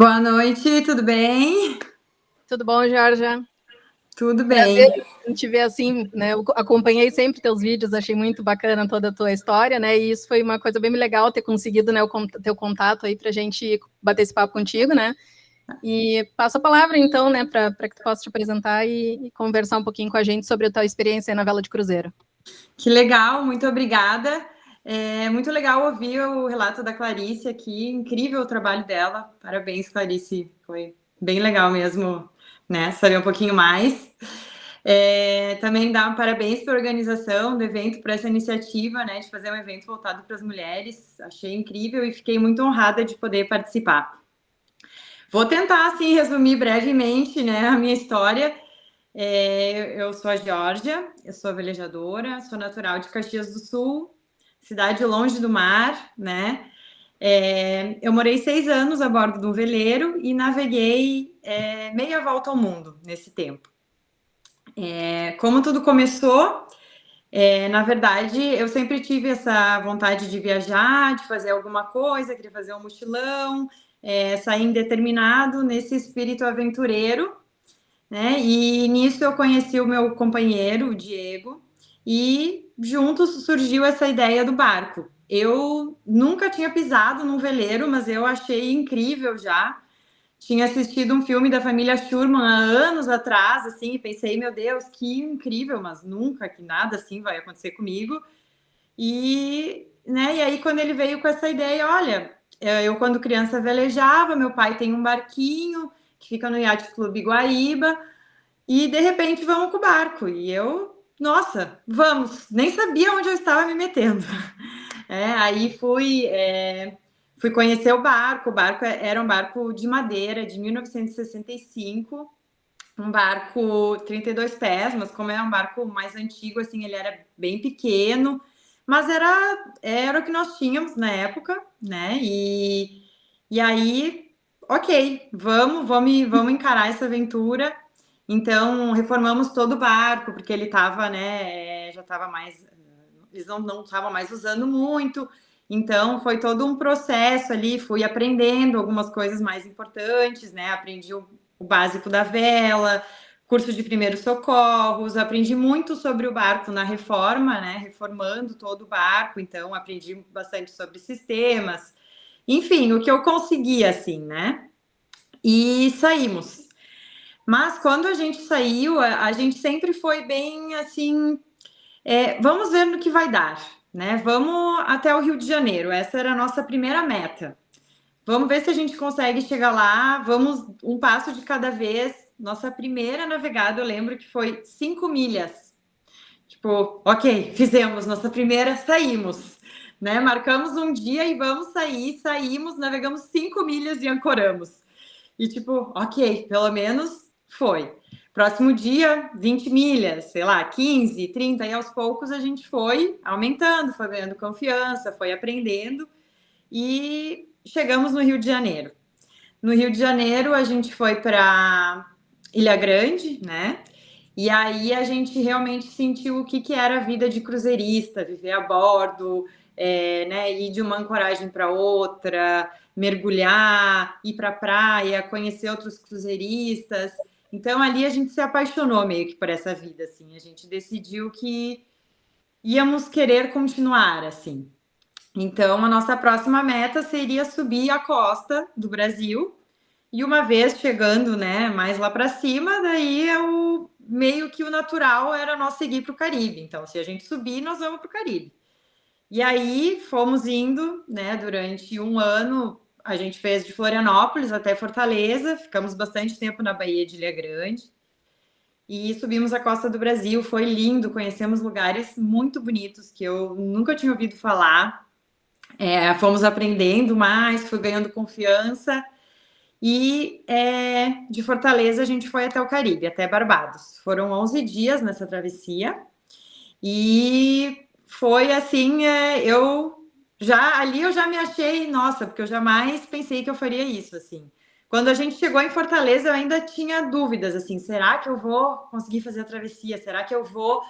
Boa noite, tudo bem? Tudo bom, Georgia? Tudo Prazer bem. em te ver assim, né? Eu acompanhei sempre teus vídeos, achei muito bacana toda a tua história, né? E isso foi uma coisa bem legal ter conseguido, né, o teu contato aí pra gente bater esse papo contigo, né? E passo a palavra, então, né, para que tu possa te apresentar e conversar um pouquinho com a gente sobre a tua experiência na vela de cruzeiro. Que legal, muito obrigada. É muito legal ouvir o relato da Clarice aqui, incrível o trabalho dela. Parabéns, Clarice, foi bem legal mesmo, né? Saber um pouquinho mais. Também dar parabéns para a organização do evento, para essa iniciativa, né, de fazer um evento voltado para as mulheres. Achei incrível e fiquei muito honrada de poder participar. Vou tentar, assim, resumir brevemente, né, a minha história. Eu sou a Georgia, eu sou velejadora, sou natural de Caxias do Sul, cidade longe do mar, né? Eu morei 6 anos a bordo de um veleiro e naveguei meia volta ao mundo nesse tempo. Como tudo começou, na verdade, eu sempre tive essa vontade de viajar, de fazer alguma coisa, queria fazer um mochilão, sair indeterminado nesse espírito aventureiro, né? E nisso eu conheci o meu companheiro, o Diego, e juntos surgiu essa ideia do barco. Eu nunca tinha pisado num veleiro, mas eu achei incrível já. Tinha assistido um filme da família Schurman há anos atrás, assim, e pensei, meu Deus, que incrível, mas nunca que nada assim vai acontecer comigo. E aí quando ele veio com essa ideia, olha, eu quando criança velejava, meu pai tem um barquinho que fica no Yacht Clube Guaíba, e de repente vamos com o barco. E eu, nossa, vamos, nem sabia onde eu estava me metendo. Aí fui conhecer o barco. O barco era um barco de madeira de 1965, um barco 32 pés, mas como é um barco mais antigo, assim, ele era bem pequeno, mas era o que nós tínhamos na época, né? E aí, ok, vamos encarar essa aventura. Então, reformamos todo o barco, porque ele estava, né, já estava mais... Eles não estavam mais usando muito, então foi todo um processo ali, fui aprendendo algumas coisas mais importantes, né, aprendi o básico da vela, curso de primeiros socorros, aprendi muito sobre o barco na reforma, né, reformando todo o barco, então aprendi bastante sobre sistemas, enfim, o que eu consegui, assim, né, e saímos. Mas quando a gente saiu, a gente sempre foi bem assim, vamos ver no que vai dar, né? Vamos até o Rio de Janeiro, essa era a nossa primeira meta. Vamos ver se a gente consegue chegar lá, vamos um passo de cada vez. Nossa primeira navegada, eu lembro que foi 5 milhas. Tipo, ok, fizemos, nossa primeira, saímos. Né? Marcamos um dia e vamos sair, saímos, navegamos 5 milhas e ancoramos. E tipo, ok, pelo menos foi. Próximo dia, 20 milhas, sei lá, 15, 30, e aos poucos a gente foi aumentando, foi ganhando confiança, foi aprendendo e chegamos no Rio de Janeiro. No Rio de Janeiro, a gente foi para Ilha Grande, né? E aí a gente realmente sentiu o que era a vida de cruzeirista, viver a bordo, né, ir de uma ancoragem para outra, mergulhar, ir para a praia, conhecer outros cruzeiristas. Então ali a gente se apaixonou meio que por essa vida, assim. A gente decidiu que íamos querer continuar, assim. Então a nossa próxima meta seria subir a costa do Brasil. E uma vez chegando, né, mais lá para cima, daí meio que o natural era nós seguir para o Caribe. Então, se a gente subir, nós vamos para o Caribe. E aí fomos indo, né, durante um ano. A gente fez de Florianópolis até Fortaleza, ficamos bastante tempo na Baía de Ilha Grande e subimos a costa do Brasil. Foi lindo, conhecemos lugares muito bonitos que eu nunca tinha ouvido falar. Fomos aprendendo mais, fui ganhando confiança. E de Fortaleza a gente foi até o Caribe, até Barbados. Foram 11 dias nessa travessia. E foi assim, eu já me achei, nossa, porque eu jamais pensei que eu faria isso, assim. Quando a gente chegou em Fortaleza, eu ainda tinha dúvidas, assim, será que eu vou conseguir fazer a travessia? Será que eu vou?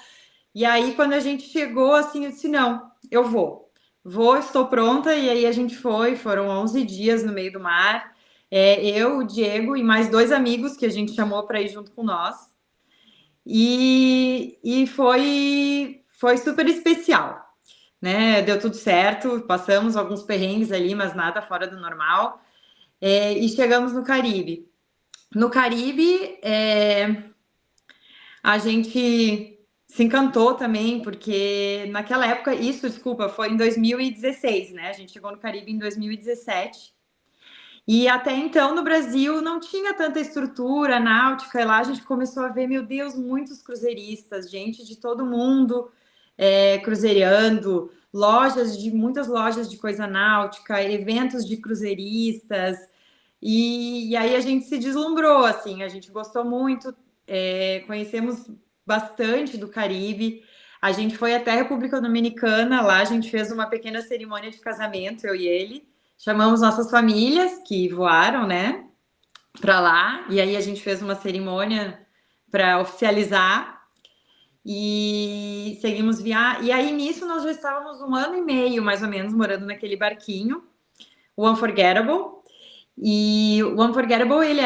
E aí, quando a gente chegou, assim, eu disse, não, eu vou. Vou, estou pronta. E aí a gente foi, foram 11 dias no meio do mar. Eu, o Diego e mais 2 amigos que a gente chamou para ir junto com nós. E foi super especial, né? Deu tudo certo, passamos alguns perrengues ali, mas nada fora do normal. E chegamos no Caribe. No Caribe, a gente se encantou também, porque naquela época, desculpa, foi em 2016, né? A gente chegou no Caribe em 2017. E até então no Brasil não tinha tanta estrutura náutica, e lá a gente começou a ver, meu Deus, muitos cruzeiristas, gente de todo mundo cruzeirando, muitas lojas de coisa náutica, eventos de cruzeiristas, e aí a gente se deslumbrou, assim, a gente gostou muito, conhecemos bastante do Caribe, a gente foi até a República Dominicana, lá a gente fez uma pequena cerimônia de casamento, eu e ele, chamamos nossas famílias que voaram, né, para lá, e aí a gente fez uma cerimônia para oficializar e seguimos viagem. E aí nisso nós já estávamos 1 ano e meio, mais ou menos, morando naquele barquinho, o Unforgettable. E o Unforgettable, ele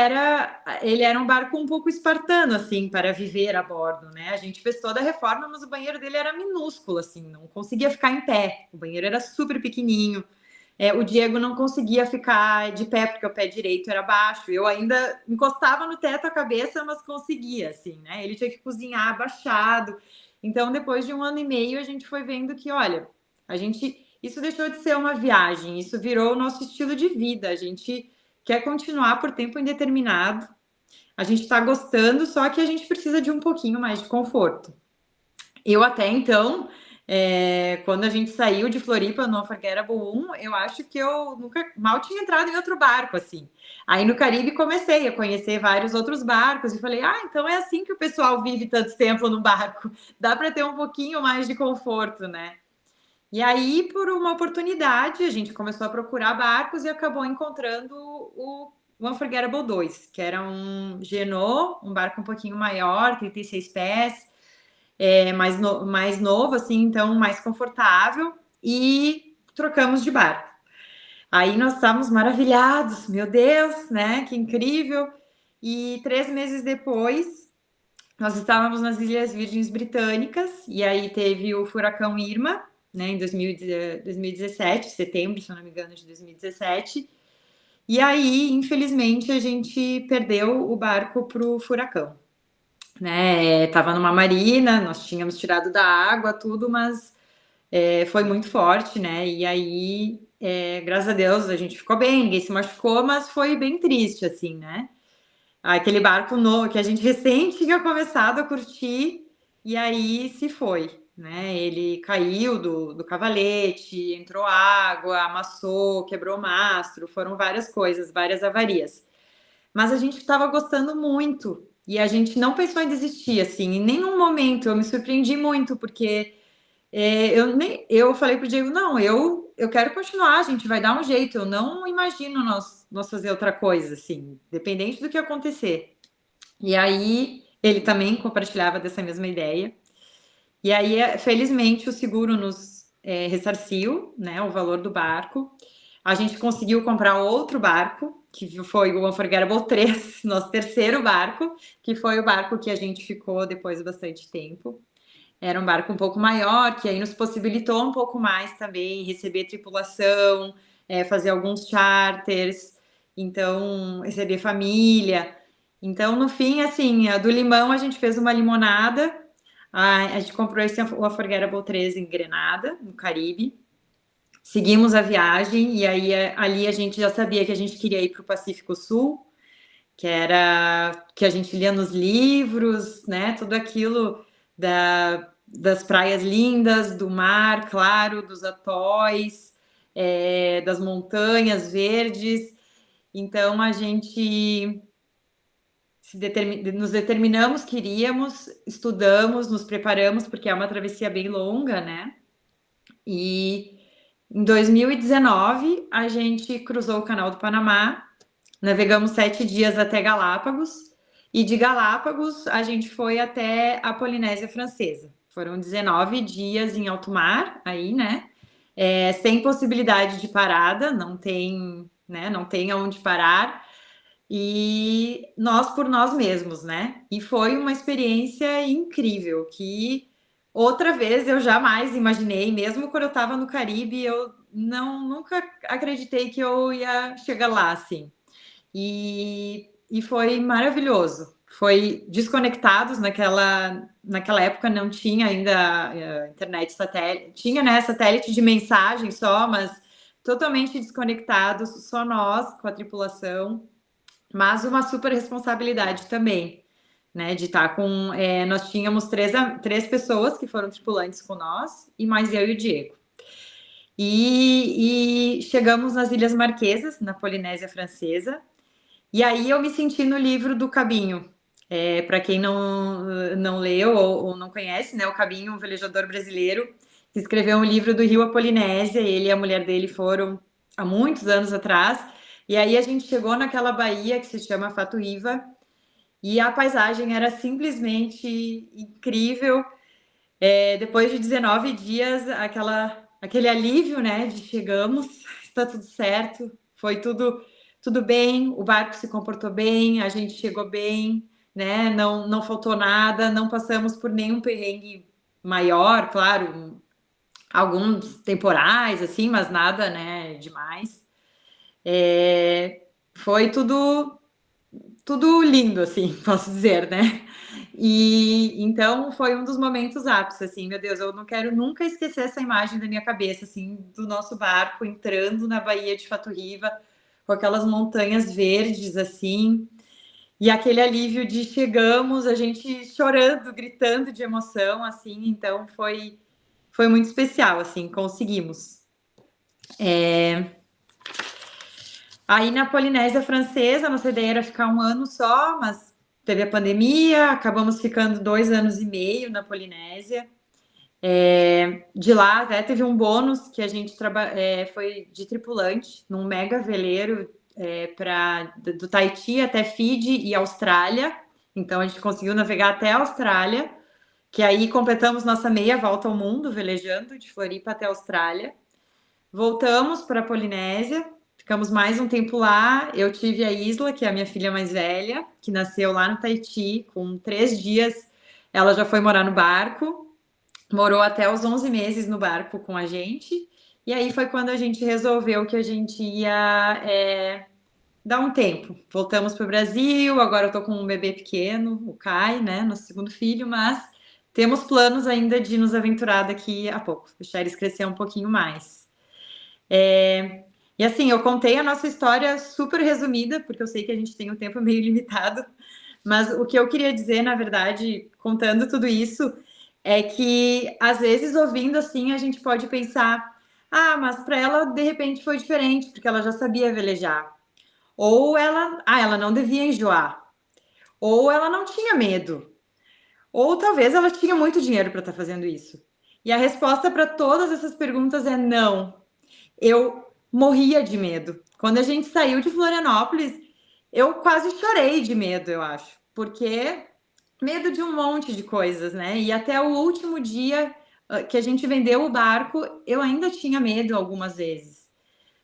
era um barco um pouco espartano, assim, para viver a bordo, né? A gente fez toda a reforma, mas o banheiro dele era minúsculo, assim, não conseguia ficar em pé. O banheiro era super pequenininho. O Diego não conseguia ficar de pé, porque o pé direito era baixo. Eu ainda encostava no teto a cabeça, mas conseguia, assim, né? Ele tinha que cozinhar abaixado. Então, depois de 1 ano e meio, a gente foi vendo que, olha, isso deixou de ser uma viagem, isso virou o nosso estilo de vida. A gente quer continuar por tempo indeterminado. A gente está gostando, só que a gente precisa de um pouquinho mais de conforto. Eu até então, quando a gente saiu de Floripa no Unforgettable 1, eu acho que eu nunca mal tinha entrado em outro barco, assim. Aí no Caribe comecei a conhecer vários outros barcos e falei, então é assim que o pessoal vive tanto tempo no barco. Dá para ter um pouquinho mais de conforto, né? E aí, por uma oportunidade, a gente começou a procurar barcos e acabou encontrando o Unforgettable 2, que era um Genot, um barco um pouquinho maior, 36 pés, mais novo, assim, então mais confortável, e trocamos de barco. Aí nós estávamos maravilhados, meu Deus, né? Que incrível! E 3 meses depois, nós estávamos nas Ilhas Virgens Britânicas, e aí teve o furacão Irma, né, em 2017, setembro, se eu não me engano, de 2017. E aí, infelizmente, a gente perdeu o barco para o furacão. Né? Tava numa marina, nós tínhamos tirado da água, tudo, mas foi muito forte, né? E aí, graças a Deus, a gente ficou bem, ninguém se machucou, mas foi bem triste, assim, né? Aquele barco novo que a gente recém tinha começado a curtir, e aí se foi, né? Ele caiu do cavalete, entrou água, amassou, quebrou o mastro, foram várias coisas, várias avarias. Mas a gente estava gostando muito e a gente não pensou em desistir, assim, em nenhum momento. Eu me surpreendi muito, porque eu falei pro Diego, não, eu quero continuar, a gente vai dar um jeito, eu não imagino nós fazer outra coisa, assim, dependente do que acontecer. E aí ele também compartilhava dessa mesma ideia. E aí, felizmente, o seguro nos ressarciu, né, o valor do barco. A gente conseguiu comprar outro barco, que foi o Unforgettable 3, nosso terceiro barco, que foi o barco que a gente ficou depois de bastante tempo. Era um barco um pouco maior, que aí nos possibilitou um pouco mais também receber tripulação, fazer alguns charters, então receber família. Então, no fim, assim, do limão a gente fez uma limonada. A gente comprou o Unforgettable 3 em Grenada, no Caribe. Seguimos a viagem e aí ali a gente já sabia que a gente queria ir para o Pacífico Sul, que era que a gente lia nos livros, né? Tudo aquilo das praias lindas, do mar, claro, dos atóis, das montanhas verdes. Então a gente nos determinamos, queríamos, estudamos, nos preparamos, porque é uma travessia bem longa, né? E em 2019 a gente cruzou o Canal do Panamá, navegamos 7 dias até Galápagos, e de Galápagos a gente foi até a Polinésia Francesa. Foram 19 dias em alto mar, aí, né? Sem possibilidade de parada, não tem, né? Não tem aonde parar. e nós por nós mesmos, né? E foi uma experiência incrível, que outra vez eu jamais imaginei, mesmo quando eu estava no Caribe, eu nunca acreditei que eu ia chegar lá, assim. E foi maravilhoso. Foi desconectados naquela época, não tinha ainda internet satélite, tinha, né, satélite de mensagem só, mas totalmente desconectados, só nós com a tripulação, mas uma super responsabilidade também, né, de estar com, nós tínhamos três pessoas que foram tripulantes com nós, e mais eu e o Diego. E chegamos nas Ilhas Marquesas, na Polinésia Francesa, e aí eu me senti no livro do Cabinho. Para quem não leu ou não conhece, né, o Cabinho, um velejador brasileiro, que escreveu um livro do Rio à Polinésia. Ele e a mulher dele foram há muitos anos atrás. E aí a gente chegou naquela baía que se chama Fatuíva, e a paisagem era simplesmente incrível. Depois de 19 dias, aquele alívio, né, de chegamos, está tudo certo, foi tudo bem, o barco se comportou bem, a gente chegou bem, né, não faltou nada, não passamos por nenhum perrengue maior, claro, alguns temporais, assim, mas nada, né, demais. Foi tudo lindo, assim, posso dizer, né? E então foi um dos momentos ápices, assim, meu Deus, eu não quero nunca esquecer essa imagem da minha cabeça, assim, do nosso barco entrando na Baía de Fatoriva, com aquelas montanhas verdes, assim, e aquele alívio de chegamos, a gente chorando, gritando de emoção, assim, então foi muito especial, assim, conseguimos. Aí na Polinésia Francesa, nossa ideia era ficar 1 ano só, mas teve a pandemia, acabamos ficando 2 anos e meio na Polinésia. De lá até teve um bônus que a gente foi de tripulante num mega veleiro do Tahiti até Fiji e Austrália. Então a gente conseguiu navegar até a Austrália, que aí completamos nossa meia volta ao mundo velejando de Floripa até a Austrália. Voltamos para a Polinésia, ficamos mais um tempo lá. Eu tive a Isla, que é a minha filha mais velha, que nasceu lá no Tahiti. Com 3 dias, ela já foi morar no barco, morou até os 11 meses no barco com a gente. E aí foi quando a gente resolveu que a gente ia dar um tempo. Voltamos para o Brasil, agora eu tô com um bebê pequeno, o Kai, né, nosso segundo filho, mas temos planos ainda de nos aventurar daqui a pouco, deixar eles crescer um pouquinho mais. E assim, eu contei a nossa história super resumida, porque eu sei que a gente tem um tempo meio limitado, mas o que eu queria dizer, na verdade, contando tudo isso, é que às vezes ouvindo assim, a gente pode pensar: ah, mas para ela de repente foi diferente, porque ela já sabia velejar. Ou ela não devia enjoar. Ou ela não tinha medo. Ou talvez ela tinha muito dinheiro para estar fazendo isso. E a resposta para todas essas perguntas é não. Eu morria de medo. Quando a gente saiu de Florianópolis, eu quase chorei de medo, eu acho. Porque medo de um monte de coisas, né? E até o último dia que a gente vendeu o barco, eu ainda tinha medo algumas vezes.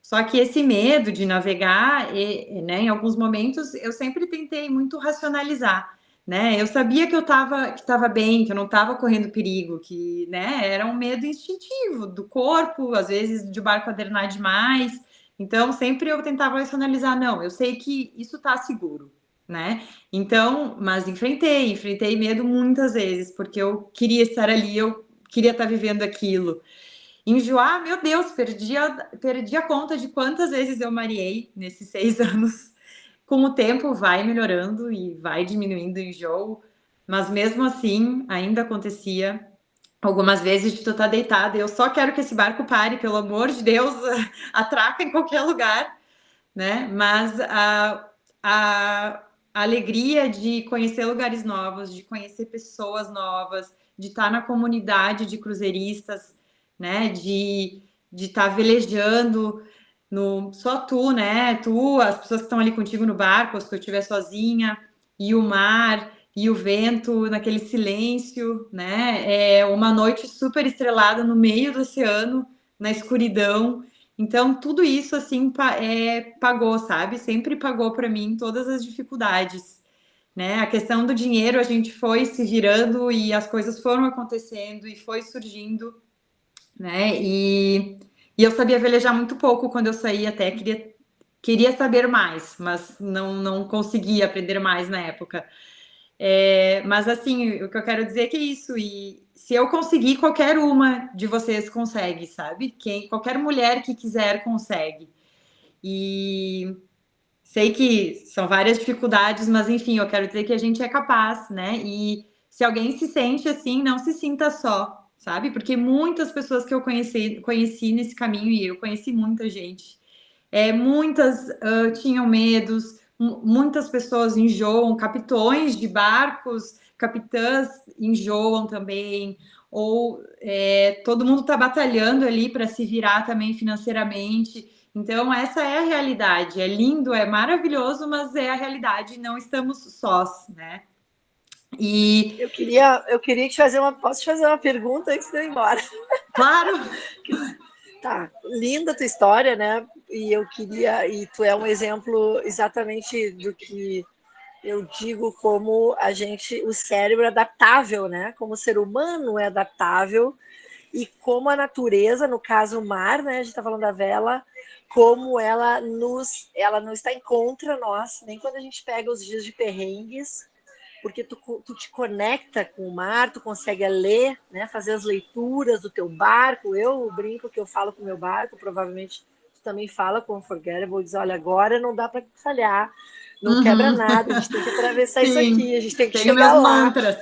Só que esse medo de navegar, né, em alguns momentos, eu sempre tentei muito racionalizar, né? Eu sabia que eu estava bem, que eu não estava correndo perigo, que, né, era um medo instintivo do corpo, às vezes de barco adrenar demais. Então, sempre eu tentava racionalizar, não, eu sei que isso está seguro, né? Então, mas enfrentei medo muitas vezes, porque eu queria estar ali, eu queria estar vivendo aquilo. Enjoar, meu Deus, perdi a conta de quantas vezes eu mareei nesses 6 anos. Com o tempo vai melhorando e vai diminuindo o enjoo, mas mesmo assim ainda acontecia algumas vezes de tu estar deitada. Eu só quero que esse barco pare, pelo amor de Deus, atraca em qualquer lugar, né? Mas a alegria de conhecer lugares novos, de conhecer pessoas novas, de estar na comunidade de cruzeiristas, né? De estar velejando só tu, né? Tu, as pessoas que estão ali contigo no barco, ou se tu estiver sozinha, e o mar e o vento naquele silêncio, né? É uma noite super estrelada no meio do oceano, na escuridão. Então, tudo isso, assim, pagou, sabe? Sempre pagou para mim todas as dificuldades, né? A questão do dinheiro, a gente foi se virando e as coisas foram acontecendo e foi surgindo, né? E eu sabia velejar muito pouco quando eu saí, até queria saber mais, mas não conseguia aprender mais na época. Mas assim, o que eu quero dizer é que é isso, e se eu conseguir, qualquer uma de vocês consegue, sabe? Qualquer mulher que quiser consegue. E sei que são várias dificuldades, mas enfim, eu quero dizer que a gente é capaz, né? E se alguém se sente assim, não se sinta só, sabe? Porque muitas pessoas que eu conheci nesse caminho, e eu conheci muita gente, muitas tinham medos, muitas pessoas enjoam, capitões de barcos, capitãs enjoam também, ou todo mundo está batalhando ali para se virar também financeiramente. Então, essa é a realidade. É lindo, é maravilhoso, mas é a realidade, não estamos sós, né? E eu queria te fazer posso te fazer uma pergunta antes de eu ir embora? Claro! Tá, linda a tua história, né? E tu é um exemplo exatamente do que eu digo como o cérebro é adaptável, né? Como o ser humano é adaptável e como a natureza, no caso o mar, né? A gente tá falando da vela, como ela não está em contra nós, nem quando a gente pega os dias de perrengues, porque tu te conecta com o mar, tu consegue ler, né, fazer as leituras do teu barco. Eu brinco que eu falo com o meu barco, provavelmente tu também fala com o Unforgettable, diz, olha, agora não dá para falhar, não quebra nada, a gente tem que atravessar isso aqui, a gente tem que chegar meus lá. Mantras.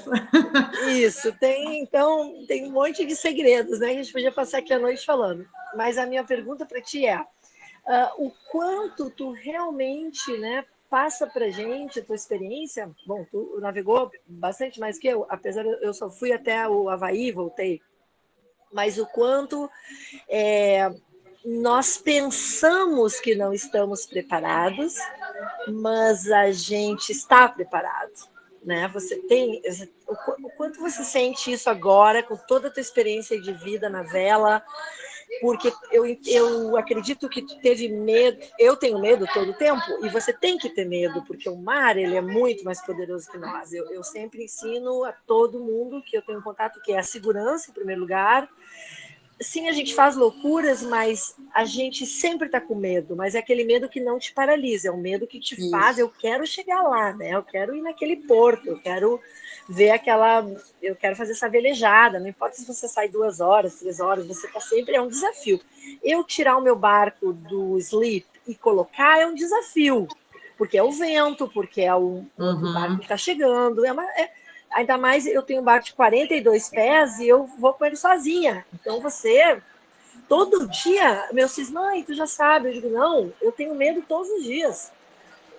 Isso, então tem um monte de segredos, né? A gente podia passar aqui a noite falando. Mas a minha pergunta para ti é, o quanto tu realmente, né, passa para gente a tua experiência. Bom, tu navegou bastante mais que eu, apesar de eu só fui até o Havaí, voltei. Mas o quanto nós pensamos que não estamos preparados, mas a gente está preparado, né? O quanto você sente isso agora com toda a tua experiência de vida na vela? Porque eu acredito que tu teve medo, eu tenho medo todo o tempo, e você tem que ter medo, porque o mar ele é muito mais poderoso que nós. Eu sempre ensino a todo mundo que eu tenho contato que é a segurança, em primeiro lugar. Sim, a gente faz loucuras, mas a gente sempre está com medo, mas é aquele medo que não te paralisa, é um medo que te faz, eu quero chegar lá, né? Eu quero ir naquele porto, eu quero ver eu quero fazer essa velejada, não importa se você sai 2 horas, 3 horas, você está sempre, é um desafio. Eu tirar o meu barco do sleep e colocar é um desafio, porque é o vento, porque é o barco que está chegando, ainda mais eu tenho um barco de 42 pés e eu vou com ele sozinha. Então todo dia, meu cis, mãe, tu já sabe. Eu digo, não, eu tenho medo todos os dias.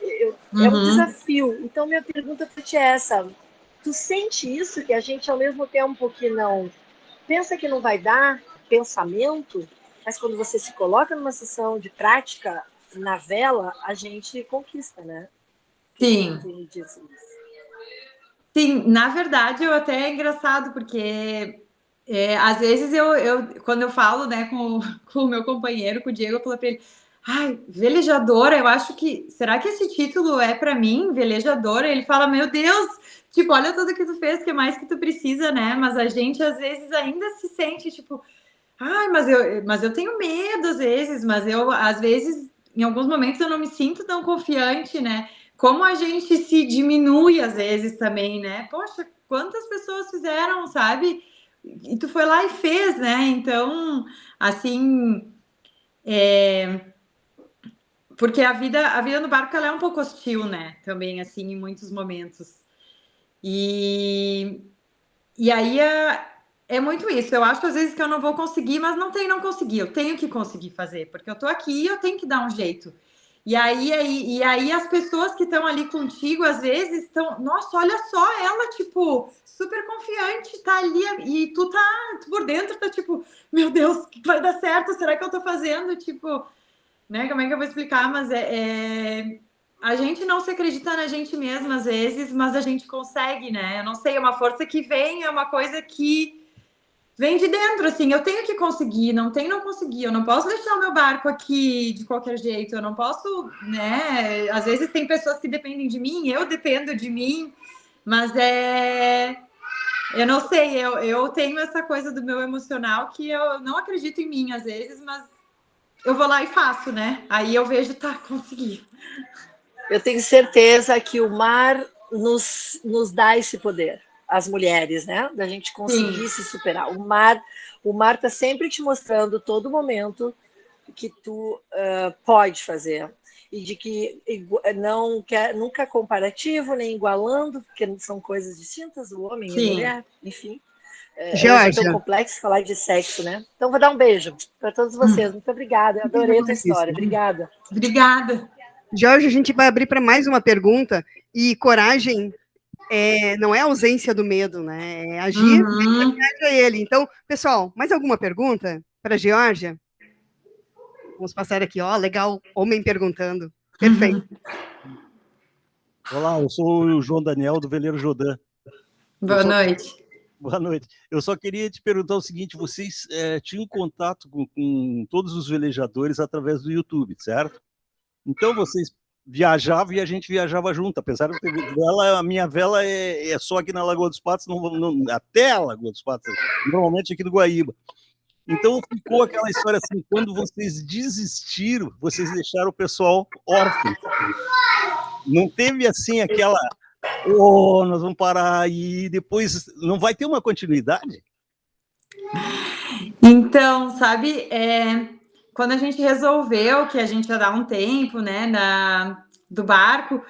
É um desafio. Então, minha pergunta para ti é essa. Tu sente isso, que a gente, ao mesmo tempo que não pensa que não vai dar pensamento, mas quando você se coloca numa sessão de prática na vela, a gente conquista, né? Sim. Tu me diz isso. Sim, na verdade, eu até é engraçado, porque às vezes quando eu falo, né, com o meu companheiro, com o Diego, eu falo para ele, ai, velejadora, eu acho que, será que esse título é para mim, velejadora? Ele fala, meu Deus, tipo, olha tudo que tu fez, que mais que tu precisa, né? Mas a gente, às vezes, ainda se sente, tipo, ai, mas eu tenho medo, às vezes, às vezes, em alguns momentos, eu não me sinto tão confiante, né? Como a gente se diminui às vezes também, né? Poxa, quantas pessoas fizeram, sabe? E tu foi lá e fez, né? Então, assim, porque a vida no barco ela é um pouco hostil, né? Também, assim, em muitos momentos. E aí é muito isso. Eu acho às vezes que eu não vou conseguir, mas não conseguir. Eu tenho que conseguir fazer, porque eu tô aqui e eu tenho que dar um jeito. E aí as pessoas que estão ali contigo, às vezes, estão, nossa, olha só, ela, tipo, super confiante, tá ali, e tu por dentro, tá tipo, meu Deus, vai dar certo? Será que eu tô fazendo? Tipo, né? Como é que eu vou explicar? Mas a gente não se acredita na gente mesma, às vezes, mas a gente consegue, né? Eu não sei, é uma força que vem, é uma coisa que vem de dentro, assim, eu tenho que conseguir, não conseguir, eu não posso deixar o meu barco aqui de qualquer jeito, eu não posso, né, às vezes tem pessoas que dependem de mim, eu dependo de mim, mas eu não sei, eu tenho essa coisa do meu emocional que eu não acredito em mim às vezes, mas eu vou lá e faço, né, aí eu vejo, tá, consegui. Eu tenho certeza que o mar nos dá esse poder, as mulheres, né? Da gente conseguir se superar. O mar está sempre te mostrando todo momento que tu pode fazer. E de que não quer nunca comparativo, nem igualando, porque são coisas distintas, o homem e a mulher, enfim. Hoje é tão complexo falar de sexo, né? Então, vou dar um beijo para todos vocês. Muito obrigada. Eu adorei a tua história. Obrigada. Obrigada. Jorge, a gente vai abrir para mais uma pergunta. E coragem não é ausência do medo, né? É agir a ele. Então, pessoal, mais alguma pergunta para a Geórgia? Vamos passar aqui, ó, legal, homem perguntando. Perfeito. Olá, eu sou o João Daniel, do Veleiro Jodan. Boa noite. Boa noite. Eu só queria te perguntar o seguinte, vocês tinham contato com todos os velejadores através do YouTube, certo? Então, vocês viajavam e a gente viajava junto, apesar de ter vela, a minha vela é só aqui na Lagoa dos Patos, até a Lagoa dos Patos, normalmente aqui do Guaíba. Então, ficou aquela história assim, quando vocês desistiram, vocês deixaram o pessoal órfão. Não teve assim aquela, nós vamos parar e depois não vai ter uma continuidade? Então, sabe, quando a gente resolveu que a gente ia dar um tempo, né, do barco,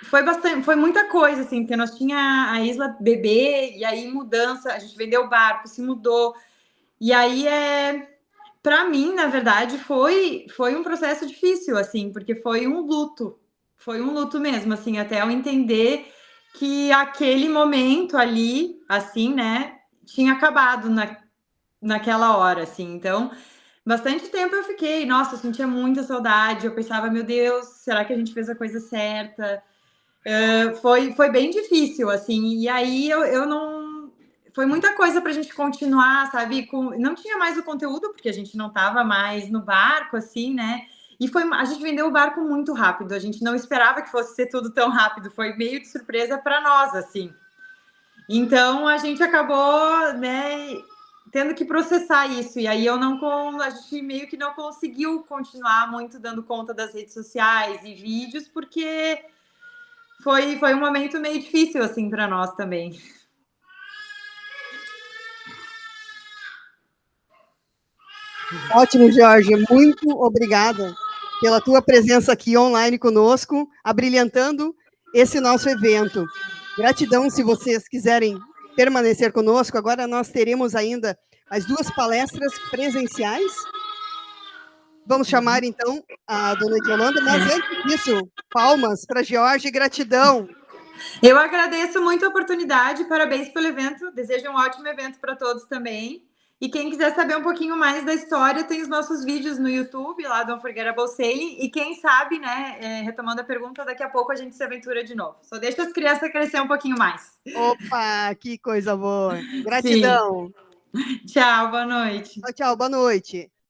foi muita coisa, assim, porque nós tinha a Isla bebê, e aí mudança, a gente vendeu o barco, se mudou, e aí para mim, na verdade, foi um processo difícil, assim, porque foi um luto mesmo, assim, até eu entender que aquele momento ali, assim, né, tinha acabado naquela hora, assim, então, bastante tempo eu fiquei, nossa, eu sentia muita saudade, eu pensava, meu Deus, será que a gente fez a coisa certa? Foi bem difícil, assim, e aí eu não... Foi muita coisa pra gente continuar, sabe? Não tinha mais o conteúdo, porque a gente não tava mais no barco, assim, né? E a gente vendeu o barco muito rápido, a gente não esperava que fosse ser tudo tão rápido, foi meio de surpresa para nós, assim. Então, a gente acabou, né, tendo que processar isso, e aí a gente meio que não conseguiu continuar muito dando conta das redes sociais e vídeos, porque foi um momento meio difícil, assim, para nós também. Ótimo, Jorge, muito obrigada pela tua presença aqui online conosco, abrilhantando esse nosso evento. Gratidão, se vocês quiserem permanecer conosco. Agora nós teremos ainda as 2 palestras presenciais. Vamos chamar, então, a dona Yolanda, mas antes disso, palmas para a Geórgia e gratidão. Eu agradeço muito a oportunidade, parabéns pelo evento, desejo um ótimo evento para todos também. E quem quiser saber um pouquinho mais da história, tem os nossos vídeos no YouTube, lá do Unforgettable Sailing. E quem sabe, né, retomando a pergunta, daqui a pouco a gente se aventura de novo. Só deixa as crianças crescer um pouquinho mais. Opa, que coisa boa. Gratidão. Sim. Tchau, boa noite. Tchau, boa noite.